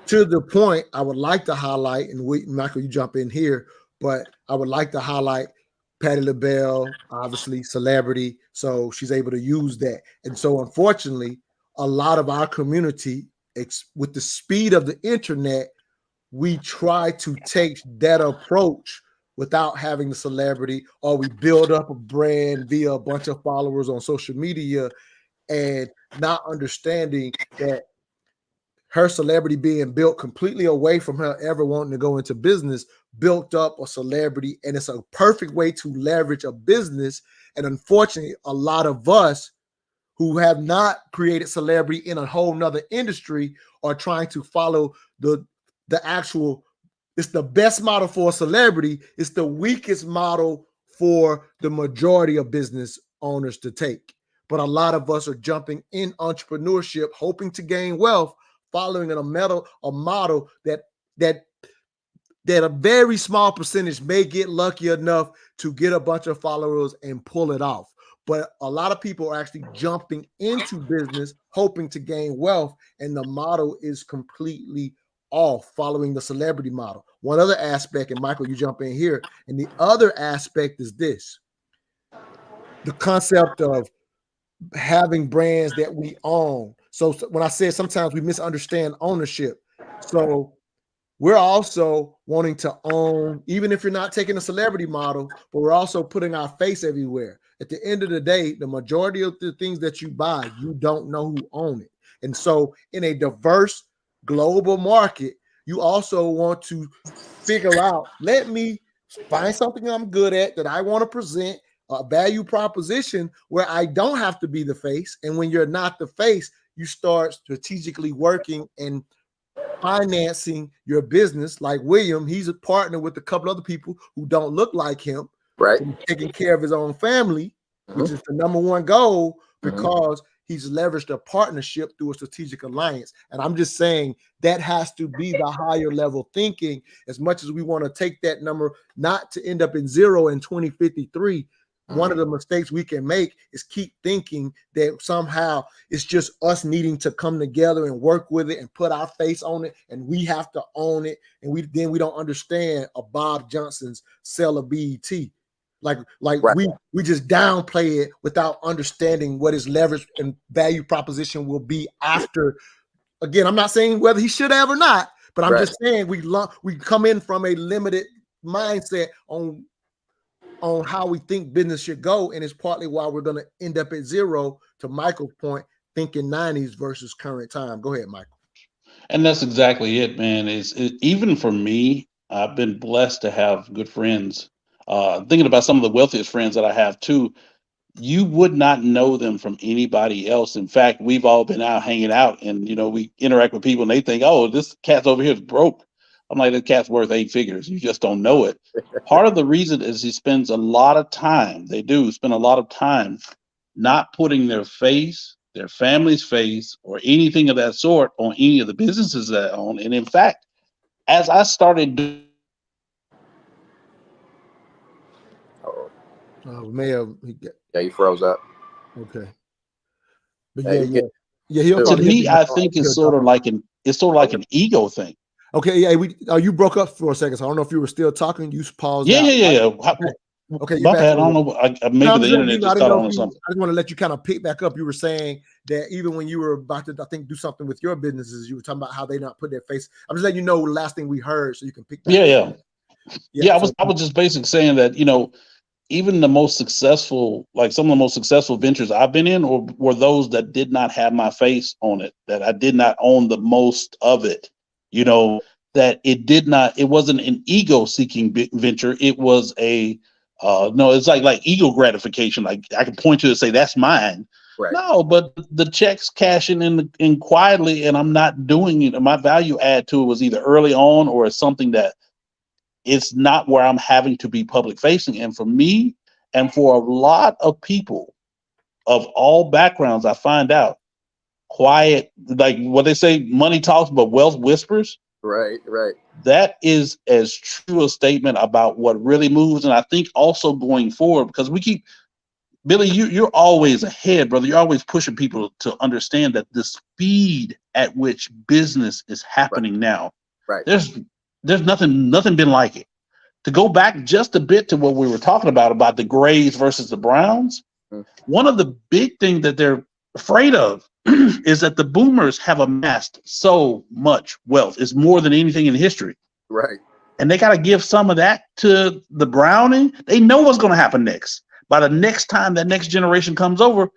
A: to the point, I would like to highlight, and Michael, you jump in here, but I would like to highlight Patty LaBelle, obviously celebrity, so she's able to use that. And so unfortunately, a lot of our community, with the speed of the internet, we try to take that approach without having the celebrity, or we build up a brand via a bunch of followers on social media and not understanding that her celebrity being built completely away from her ever wanting to go into business, built up a celebrity, and it's a perfect way to leverage a business. And unfortunately, a lot of us who have not created celebrity in a whole nother industry are trying to follow the actual, it's the best model for a celebrity. It's the weakest model for the majority of business owners to take. But a lot of us are jumping in entrepreneurship, hoping to gain wealth, following a model that a very small percentage may get lucky enough to get a bunch of followers and pull it off. But a lot of people are actually jumping into business, hoping to gain wealth, and the model is completely off, following the celebrity model. One other aspect, and Michael, you jump in here, and the other aspect is this: the concept of having brands that we own. So when I said sometimes we misunderstand ownership, so we're also wanting to own, even if you're not taking a celebrity model, but we're also putting our face everywhere. At the end of the day, the majority of the things that you buy, you don't know who own it. And so in a diverse global market, you also want to figure out, let me find something I'm good at that I want to present, a value proposition where I don't have to be the face. And when you're not the face, you start strategically working and financing your business. Like William, he's a partner with a couple other people who don't look like him,
B: right?
A: So he's taking care of his own family, which is the number one goal, because he's leveraged a partnership through a strategic alliance. And I'm just saying that has to be the higher level thinking. As much as we want to take that number, not to end up in zero in 2053, one of the mistakes we can make is keep thinking that somehow it's just us needing to come together and work with it and put our face on it, and we have to own it. And we don't understand a Bob Johnson's sell of BET. Like
B: Right.
A: we just downplay it without understanding what his leverage and value proposition will be after. Again, I'm not saying whether he should have or not, but I'm just saying we come in from a limited mindset on how we think business should go, and it's partly why we're going to end up at zero. To Michael's point, thinking 90s versus current time. Go ahead, Michael.
C: And that's exactly it, man. Even for me, I've been blessed to have good friends. Thinking about some of the wealthiest friends that I have too, you would not know them from anybody else. In fact, we've all been out hanging out, and we interact with people, and they think, "Oh, this cat's over here is broke." I'm like, "The cat's worth 8 figures. You just don't know it." Part of the reason is he spends a lot of time. They do spend a lot of time not putting their face, their family's face, or anything of that sort on any of the businesses that I own. And in fact, as I started doing,
B: he froze up.
A: Okay. But yeah.
C: To me, I think it's sort of like an ego thing.
A: Okay, yeah, you broke up for a second, so I don't know if you were still talking. You paused.
C: Yeah.
A: Okay,
C: my bad. I don't know. Maybe the internet just got on or something.
A: I just want to let you kind of pick back up. You were saying that even when you were about to, I think, do something with your businesses, you were talking about how they not put their face. I'm just letting you know the last thing we heard, so you can pick.
C: Yeah. I was just basically saying that even the most successful, like some of the most successful ventures I've been in, were those that did not have my face on it, that I did not own the most of it. That it wasn't an ego seeking venture. It was it's like ego gratification. Like I can point to it and say, that's mine.
B: Right.
C: No, but the checks cashing in quietly, and I'm not doing it. My value add to it was either early on or it's something that it's not where I'm having to be public facing. And for me, and for a lot of people of all backgrounds, I find out quiet, like what they say, money talks, but wealth whispers.
B: Right.
C: That is as true a statement about what really moves. And I think also going forward, because Billy, you're always ahead, brother. You're always pushing people to understand that the speed at which business is happening now.
B: Right.
C: There's nothing been like it. To go back just a bit to what we were talking about the Grays versus the Browns, one of the big things that they're afraid of is that the boomers have amassed so much wealth. It's more than anything in history.
B: Right.
C: And they got to give some of that to the Browning. They know what's going to happen next. By the next time that next generation comes over,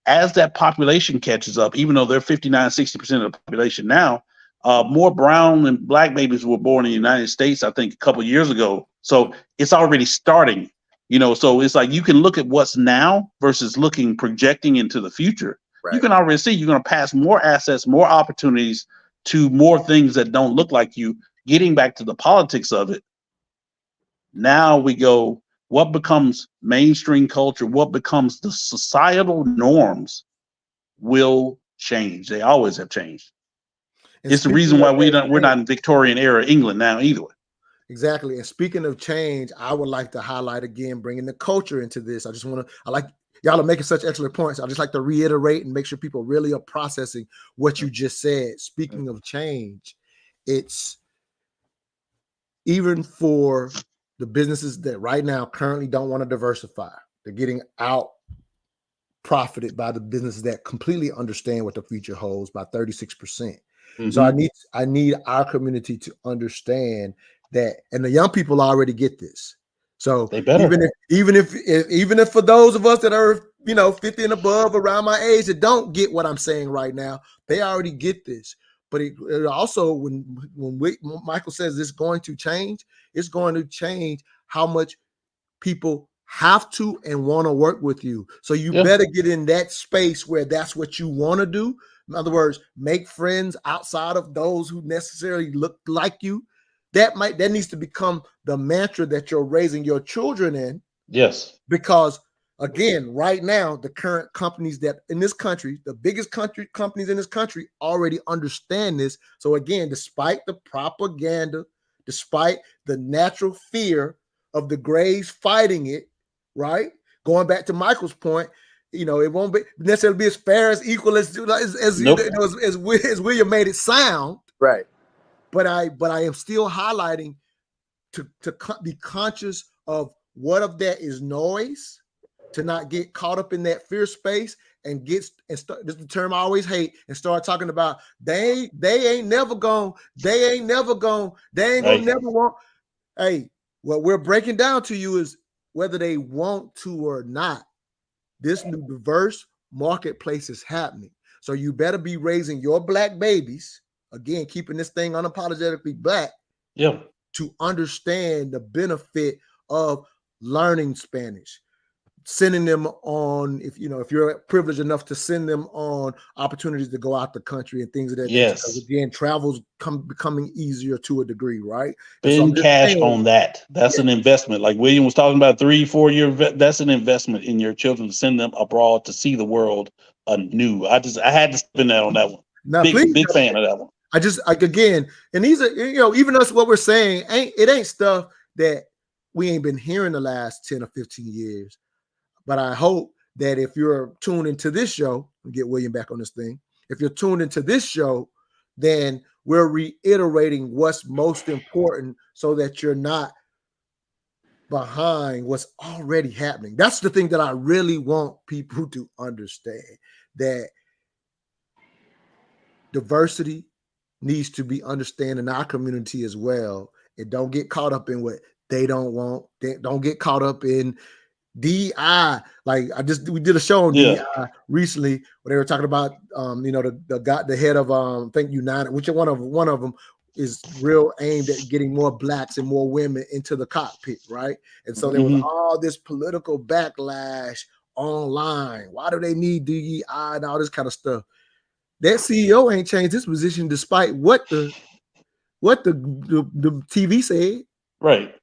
C: as that population catches up, even though they're 59-60% of the population now, more brown and black babies were born in the United States, I think, a couple of years ago. So it's already starting, so it's like you can look at what's now versus projecting into the future. Right. You can already see you're going to pass more assets, more opportunities to more things that don't look like you. Getting back to the politics of it, now we go, what becomes mainstream culture, what becomes the societal norms will change. They always have changed. And it's the reason why we're not in Victorian era England now either.
A: Exactly. And speaking of change, I would like to highlight again, bringing the culture into this. Y'all are making such excellent points. I just like to reiterate and make sure people really are processing what you just said. Speaking of change, it's even for the businesses that right now currently don't want to diversify. They're getting out profited by the businesses that completely understand what the future holds by 36%. So I need our community to understand that, and the young people already get this. So even if for those of us that are 50 and above around my age that don't get what I'm saying right now, they already get this. But it also, when Michael says it's going to change how much people have to and want to work with you. So you better get in that space where that's what you want to do. In other words, make friends outside of those who necessarily look like you. That needs to become the mantra that you're raising your children in.
C: Yes.
A: Because again, right now, the current companies that in this country, the biggest companies in this country already understand this. So again, despite the propaganda, despite the natural fear of the Grays fighting it, right? Going back to Michael's point, it won't be necessarily be as fair as equal as William made it sound.
B: Right.
A: But I am still highlighting to be conscious of what of that is noise, to not get caught up in that fear space and start, this is the term I always hate, and start talking about they ain't never gonna never want. Hey, what we're breaking down to you is whether they want to or not, this new diverse marketplace is happening. So you better be raising your black babies, again, keeping this thing unapologetically black, to understand the benefit of learning Spanish, sending them on, if you're privileged enough to send them on opportunities to go out the country and things of that nature. Because again, travel's becoming easier to a degree, right?
D: Spend cash on that. That's an investment. Like William was talking about, 3-4 year. That's an investment in your children, to send them abroad to see the world anew. I had to spend that on that one.
A: Now,
D: big fan of that one.
A: Again, and these are, even us, what we're saying ain't stuff that we ain't been hearing the last 10 or 15 years. But I hope that if you're tuned into this show, and get William back on this thing, if you're tuned into this show, then we're reiterating what's most important so that you're not behind what's already happening. That's the thing that I really want people to understand, that diversity needs to be understood in our community as well. And don't get caught up in what they don't want. Don't get caught up in DI. Like we did a show on DI recently where they were talking about the head of I think United, which one of them is real aimed at getting more blacks and more women into the cockpit, right? And so there was all this political backlash online. Why do they need DEI and all this kind of stuff? That CEO ain't changed his position despite what the TV said.
D: Right.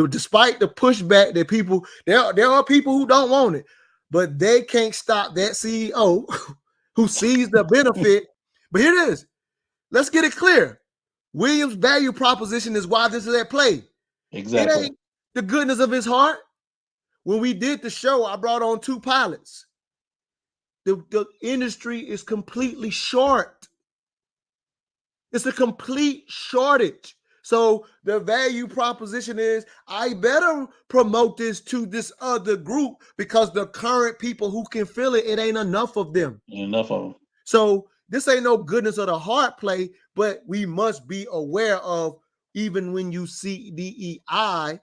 A: Despite the pushback that people, there are people who don't want it, but they can't stop that CEO who sees the benefit. But here it is. Let's get it clear. William's value proposition is why this is at play.
D: Exactly.
A: It ain't the goodness of his heart. When we did the show, I brought on 2 pilots. The industry is completely short. It's a complete shortage. So the value proposition is, I better promote this to this other group because the current people who can feel it ain't enough of them.
D: Enough of them.
A: So this ain't no goodness of the heart play, but we must be aware of, even when you see DEI,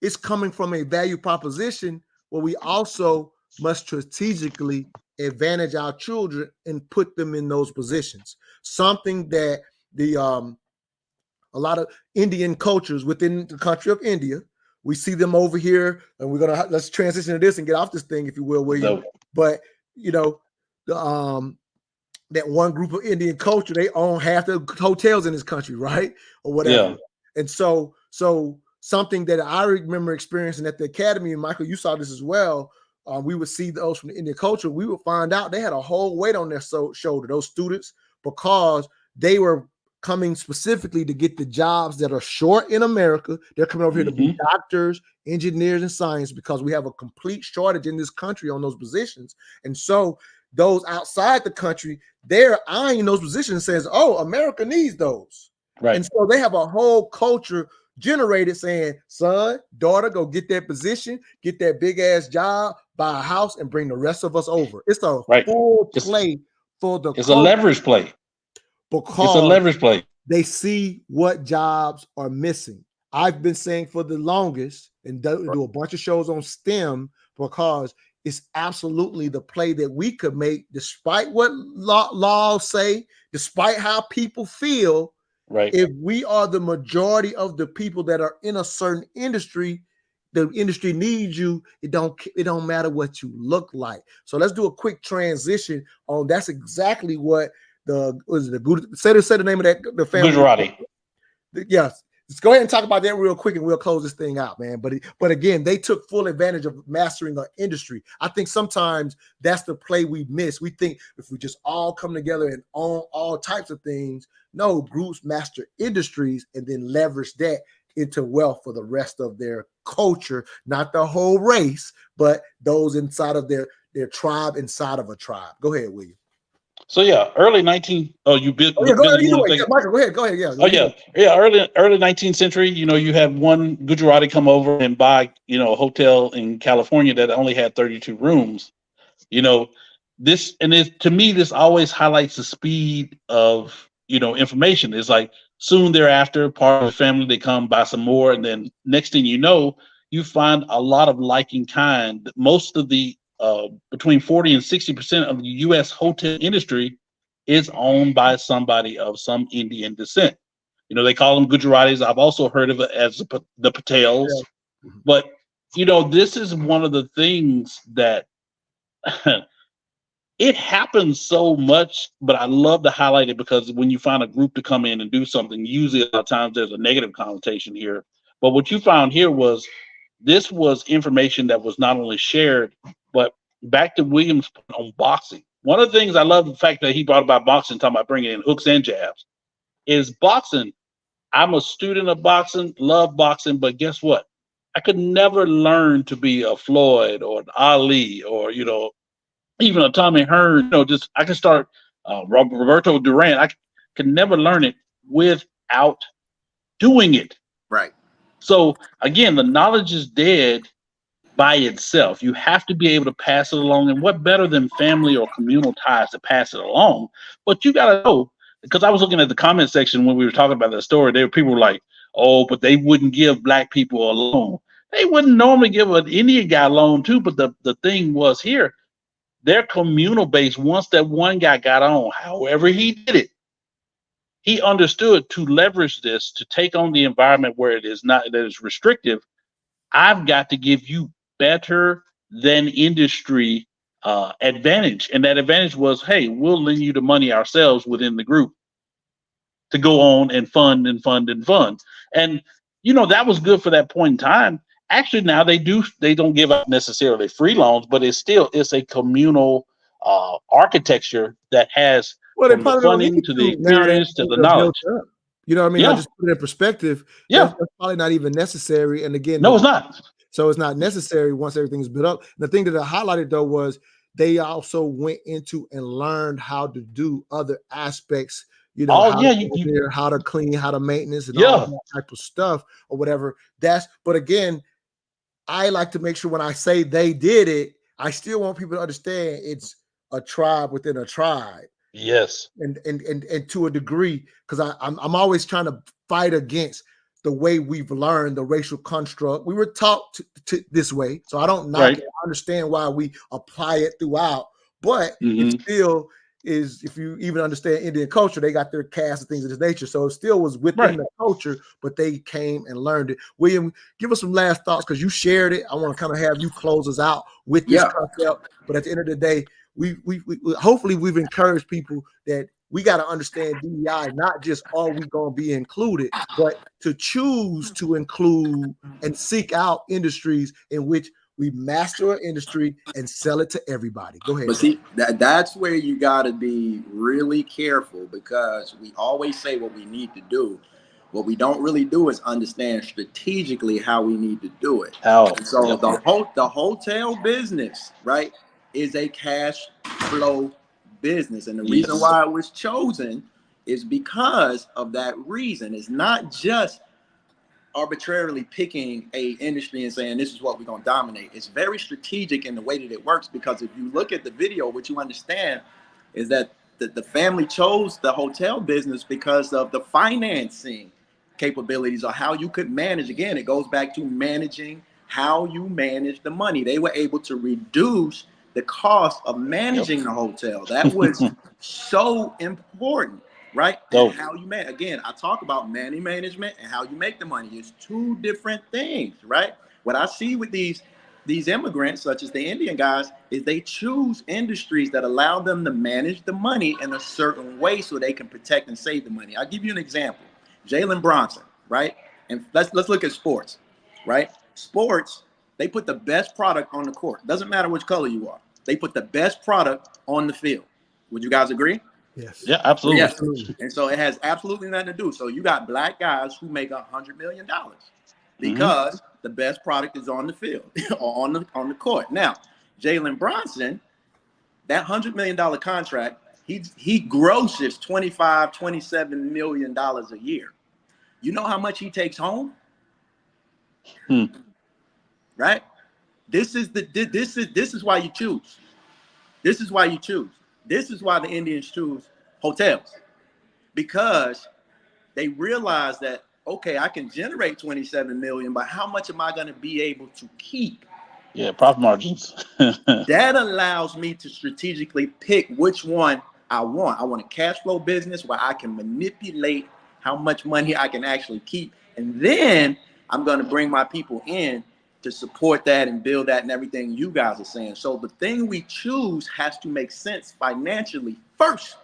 A: it's coming from a value proposition where we also must strategically advantage our children and put them in those positions. Something that a lot of Indian cultures within the country of India, we see them over here, and let's transition to this and get off this thing, if you will, William. No. But that one group of Indian culture, they own half the hotels in this country, right? Or whatever. Yeah. And so something that I remember experiencing at the academy, and Michael, you saw this as well. We would see those from the Indian culture. We would find out they had a whole weight on their shoulder, those students, because they were coming specifically to get the jobs that are short in America. They're coming over here to be doctors, engineers, and science, because we have a complete shortage in this country on those positions. And so those outside the country, they're eyeing those positions and says, oh, America needs those. Right. And so they have a whole culture generated saying, son, daughter, go get that position, get that big ass job, buy a house, and bring the rest of us over. It's a full play for the
D: It's culture. A leverage play.
A: Because
D: it's a leverage play.
A: They see what jobs are missing. I've been saying for the longest, and do a bunch of shows on STEM, because it's absolutely the play that we could make, despite what laws say, despite how people feel.
D: Right.
A: If we are the majority of the people that are in a certain industry, the industry needs you. It don't matter what you look like. So let's do a quick transition on. That's exactly what say the name of the family.
D: Gujarati.
A: Yes. Let's go ahead and talk about that real quick, and we'll close this thing out, man. But again, they took full advantage of mastering the industry. I think sometimes that's the play we miss. We think if we just all come together and own all types of things. No, groups master industries and then leverage that into wealth for the rest of their culture, not the whole race, but those inside of their tribe, inside of a tribe. Go ahead, William.
D: So yeah, early 19. Oh, you built.
A: Oh yeah, go ahead.
D: You
A: Either
D: want
A: way,
D: to
A: yeah,
D: take?
A: Michael, go ahead. Go ahead. Yeah.
D: Oh yeah, yeah. Early 19th century. You have one Gujarati come over and buy a hotel in California that only had 32 rooms. You know, this and it to me this always highlights the speed of information. It's like soon thereafter, part of the family they come buy some more, and then next thing you know, you find a lot of liking kind. Most of the between 40 and 60% of the U.S. hotel industry is owned by somebody of some Indian descent. They call them Gujaratis. I've also heard of it as the Patels.
A: Yeah.
D: But this is one of the things that it happens so much, but I love to highlight it because when you find a group to come in and do something, usually a lot of times there's a negative connotation here. But what you found here was this was information that was not only shared, but back to William's point on boxing. One of the things I love the fact that he brought about boxing, talking about bringing in hooks and jabs, is boxing. I'm a student of boxing, love boxing, but guess what? I could never learn to be a Floyd or an Ali or even a Tommy Hearn. Just I can start Roberto Duran. I can never learn it without doing it.
B: Right.
D: So again, the knowledge is dead by itself. You have to be able to pass it along. And what better than family or communal ties to pass it along? But you got to know, because I was looking at the comment section when we were talking about that story. There were people like, oh, but they wouldn't give black people a loan. They wouldn't normally give an Indian guy a loan too. But the thing was here, their communal base, once that one guy got on, however he did it, he understood to leverage this to take on the environment where it is not, that is restrictive. I've got to give you better than industry advantage. And that advantage was, hey, we'll lend you the money ourselves within the group to go on and fund and fund and fund. And, that was good for that point in time. Actually, now they don't give out necessarily free loans, but it's a communal architecture that has
A: Well, they
D: from the
A: probably don't
D: funding
A: need
D: to the
A: to now that
D: experience to the
A: things are built
D: knowledge.
A: up. You know what I mean? I
D: Yeah.
A: just put it in perspective.
D: Yeah.
A: That's probably not even necessary. And again,
D: No, it's not.
A: So it's not necessary once everything's built up. The thing that I highlighted though was they also went into and learned how to do other aspects, how to clean, how to maintenance, and all that type of stuff or whatever. But again, I like to make sure when I say they did it, I still want people to understand it's a tribe within a tribe.
D: Yes.
A: And to a degree, because I'm always trying to fight against the way we've learned the racial construct. We were taught to this way, so I don't knock it. I understand why we apply it throughout, but it still is, if you even understand Indian culture, they got their caste and things of this nature. So it still was within the culture, but they came and learned it. William, give us some last thoughts because you shared it. I want to kind of have you close us out with this concept. But at the end of the day, we hopefully we've encouraged people that we got to understand DEI, not just are we going to be included, but to choose to include and seek out industries in which we master our industry and sell it to everybody. Go ahead.
B: But see, that's where you got to be really careful, because we always say what we need to do. What we don't really do is understand strategically how we need to do it. So the hotel business, right, is a cash flow business. And the reason why it was chosen is because of that reason. It's not just arbitrarily picking a industry and saying this is what we're going to dominate. It's very strategic in the way that it works, because if you look at the video, what you understand is that the family chose the hotel business because of the financing capabilities or how you could manage. Again, it goes back to managing how you manage the money. They were able to reduce the cost of managing the hotel. That was so important. Right? And how you make, again, I talk about money management and how you make the money. It's two different things, right? What I see with these immigrants, such as the Indian guys, is they choose industries that allow them to manage the money in a certain way so they can protect and save the money. I'll give you an example. Jalen Bronson, right? And let's look at sports, right? Sports, they put the best product on the court. Doesn't matter which color you are. They put the best product on the field. Would you guys agree?
A: Yes.
D: Yeah, absolutely.
B: Yes. And so it has absolutely nothing to do. So you got black guys who make $100 million because the best product is on the field or on the court. Now, Jalen Bronson, that $100 million contract, he grosses $27 million a year. You know how much he takes home? Right? This is why you choose. This is why you choose. This is why the Indians choose hotels, because they realize that, okay, I can generate 27 million, but how much am I going to be able to keep?
D: Yeah, profit margins.
B: That allows me to strategically pick which one I want. I want a cash flow business where I can manipulate how much money I can actually keep. And then I'm going to bring my people in to support that and build that and everything you guys are saying. So the thing we choose has to make sense financially first,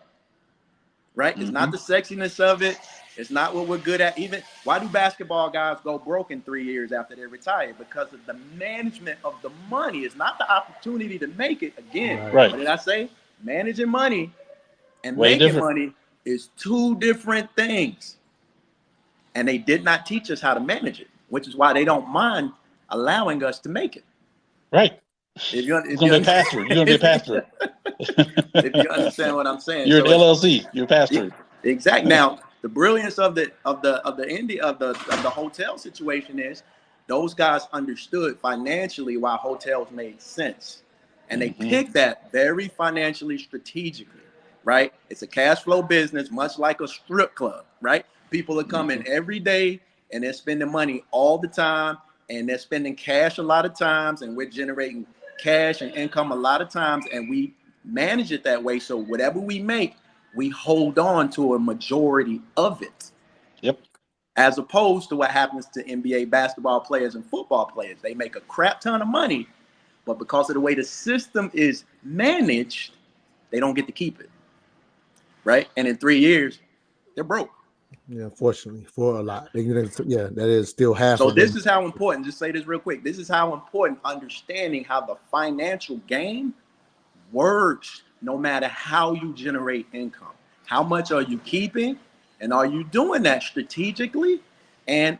B: right? It's not the sexiness of it. It's not what we're good at. Even why do basketball guys go broke in 3 years after they retire? Because of the management of the money. It's not the opportunity to make it. Again,
D: Right.
B: What did I say? Managing money and
D: Way
B: making
D: different.
B: money is two different things. And they did not teach us how to manage it, which is why they don't mind allowing us to make it.
D: Right.
B: If
D: You're gonna be a pastor. You're gonna be a pastor.
B: If you understand what I'm saying.
D: You're an LLC. You're a pastor.
B: Exactly. Now, the brilliance of the hotel situation is those guys understood financially why hotels made sense. And they picked that very financially strategically, right? It's a cash flow business, much like a strip club, right? People are coming every day and they're spending money all the time, and they're spending cash a lot of times, and we're generating cash and income a lot of times, and we manage it that way. So whatever we make, we hold on to a majority of it.
D: Yep.
B: As opposed to what happens to NBA basketball players and football players. They make a crap ton of money, but because of the way the system is managed, they don't get to keep it. Right? And in 3 years, they're broke.
A: Yeah, unfortunately, for a lot. Yeah, that is still half.
B: So this is how important, just say this real quick. This is how important understanding how the financial game works, no matter how you generate income. How much are you keeping? And are you doing that strategically? And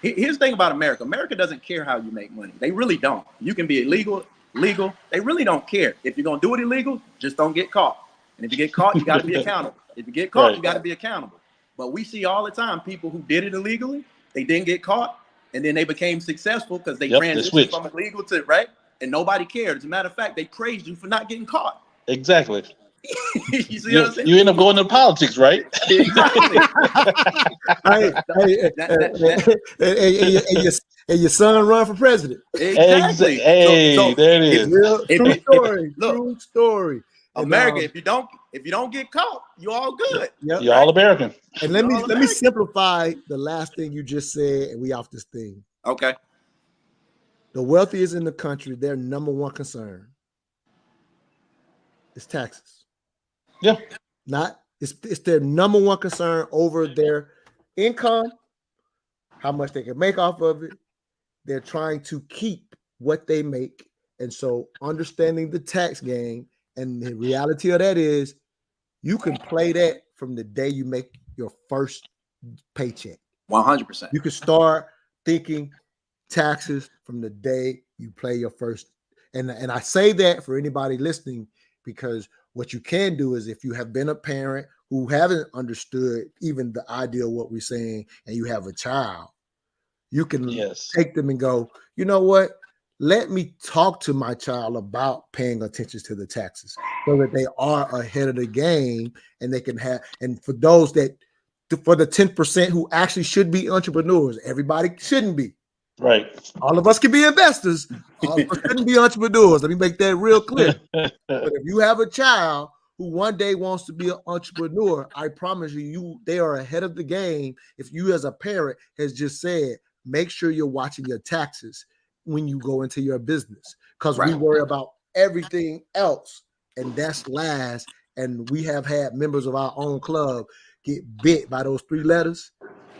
B: here's the thing about America. America doesn't care how you make money. They really don't. You can be illegal, legal. They really don't care. If you're going to do it illegal, just don't get caught. And if you get caught, you got to be accountable. If you get caught, you got to be accountable. But we see all the time people who did it illegally, they didn't get caught, and then they became successful because they transitioned from illegal to right, and nobody cared. As a matter of fact, they praised you for not getting caught.
D: Exactly.
B: You see what I'm saying?
D: You end up going to politics, right?
B: Exactly.
A: And your son run for president.
B: Exactly.
D: Hey, there it is.
A: True story. True story.
B: America, if you don't get caught, you're all good.
A: Yep.
D: You're all American.
A: And let me simplify the last thing you just said, and we off this thing.
B: Okay.
A: The wealthiest in the country, their number one concern is taxes.
D: Yeah.
A: It's their number one concern over their income, how much they can make off of it. They're trying to keep what they make. And so understanding the tax game, and the reality of that is you can play that from the day you make your first paycheck.
B: 100%.
A: You can start thinking taxes from the day you play your first. And I say that for anybody listening, because what you can do is, if you have been a parent who haven't understood even the idea of what we're saying, and you have a child, you can take them and go, you know what? Let me talk to my child about paying attention to the taxes so that they are ahead of the game, and they can have, and for those that, for the 10% who actually should be entrepreneurs, everybody shouldn't be.
D: Right.
A: All of us can be investors. All of us shouldn't be entrepreneurs. Let me make that real clear. But if you have a child who one day wants to be an entrepreneur, I promise you, they are ahead of the game. If you as a parent has just said, make sure you're watching your taxes when you go into your business, because we worry about everything else, and that's last. And we have had members of our own club get bit by those 3 letters,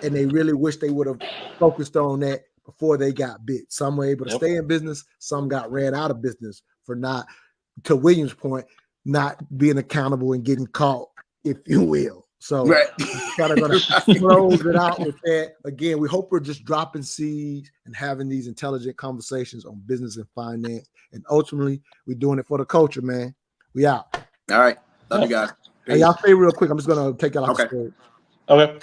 A: and they really wish they would have focused on that before they got bit. Some were able to stay in business, some got ran out of business for not, to William's point, not being accountable and getting caught, if you will. So kind of going to close it out with that. Again, we hope we're just dropping seeds and having these intelligent conversations on business and finance. And ultimately, we're doing it for the culture, man. We out.
B: All right. Love you guys.
A: Hey,
B: Peace.
A: y'all stay real quick. I'm just gonna take out off the
B: Okay.
A: screen.
D: Okay.